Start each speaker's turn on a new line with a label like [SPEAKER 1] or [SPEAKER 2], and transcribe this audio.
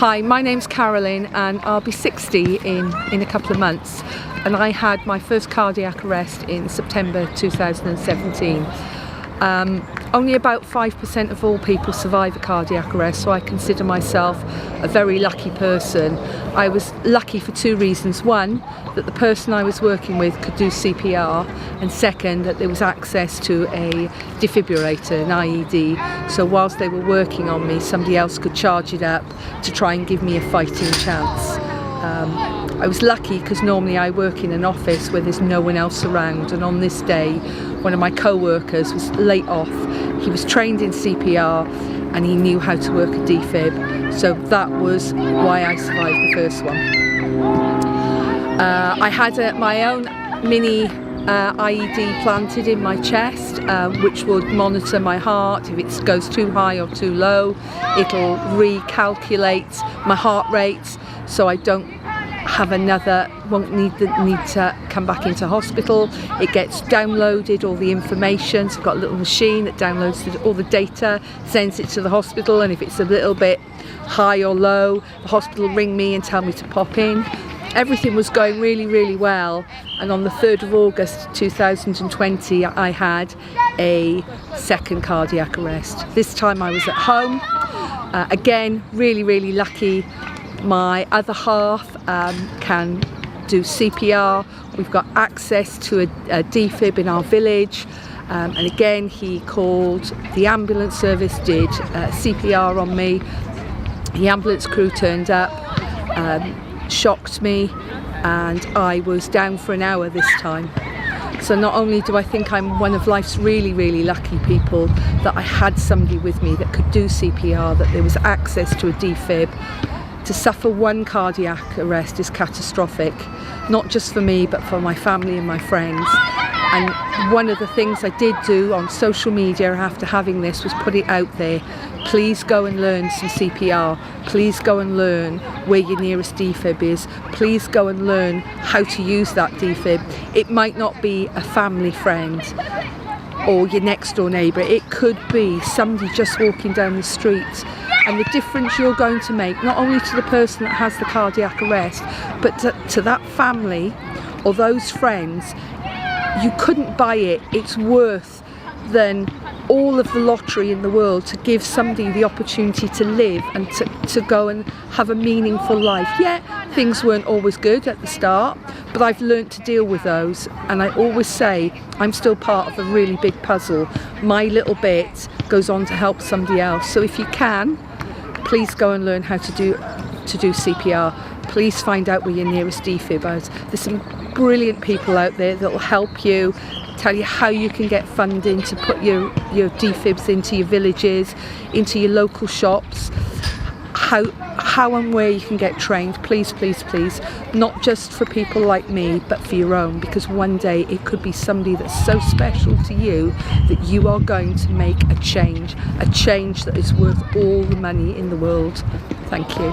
[SPEAKER 1] Hi, my name's Carolyn and I'll be 60 in a couple of months, and I had my first cardiac arrest in September 2017. Only about 5% of all people survive a cardiac arrest, so I consider myself a very lucky person. I was lucky for two reasons. One, that the person I was working with could do CPR, and second, that there was access to a defibrillator, an IED, so whilst they were working on me, somebody else could charge it up to try and give me a fighting chance. I was lucky because normally I work in an office where there's no one else around, and on this day one of my co-workers was late off. He was trained in CPR and he knew how to work a defib, so that was why I survived the first one. I had my own mini IED planted in my chest, which would monitor my heart. If it goes too high or too low, it'll recalculate my heart rate so I won't need to come back into hospital. It gets downloaded, all the information. So I've got a little machine that downloads all the data, sends it to the hospital, and if it's a little bit high or low, the hospital ring me and tell me to pop in. Everything was going really, really well, and on the 3rd of August 2020 I had a second cardiac arrest. This time I was at home. Again, really, really lucky. My other half can do CPR. We've got access to a defib in our village, and again he called the ambulance service, did CPR on me. The ambulance crew turned up, shocked me, and I was down for an hour this time. So not only do I think I'm one of life's really, really lucky people that I had somebody with me that could do CPR, that there was access to a defib. To suffer one cardiac arrest is catastrophic, not just for me but for my family and my friends. And one of the things I did do on social media after having this was put it out there. Please go and learn some CPR. Please go and learn where your nearest defib is. Please go and learn how to use that defib. It might not be a family friend or your next door neighbour. It could be somebody just walking down the street. And the difference you're going to make, not only to the person that has the cardiac arrest, but to that family or those friends, you couldn't buy it. It's worth than all of the lottery in the world to give somebody the opportunity to live and to go and have a meaningful life. Yeah, things weren't always good at the start, but I've learnt to deal with those, and I always say I'm still part of a really big puzzle. My little bit goes on to help somebody else. So if you can, please go and learn how to do CPR. Please find out where your nearest defib is. There's some brilliant people out there that will help you, tell you how you can get funding to put your defibs into your villages, into your local shops, how and where you can get trained. Please, please, please, not just for people like me, but for your own, because one day it could be somebody that's so special to you that you are going to make a change that is worth all the money in the world. Thank you.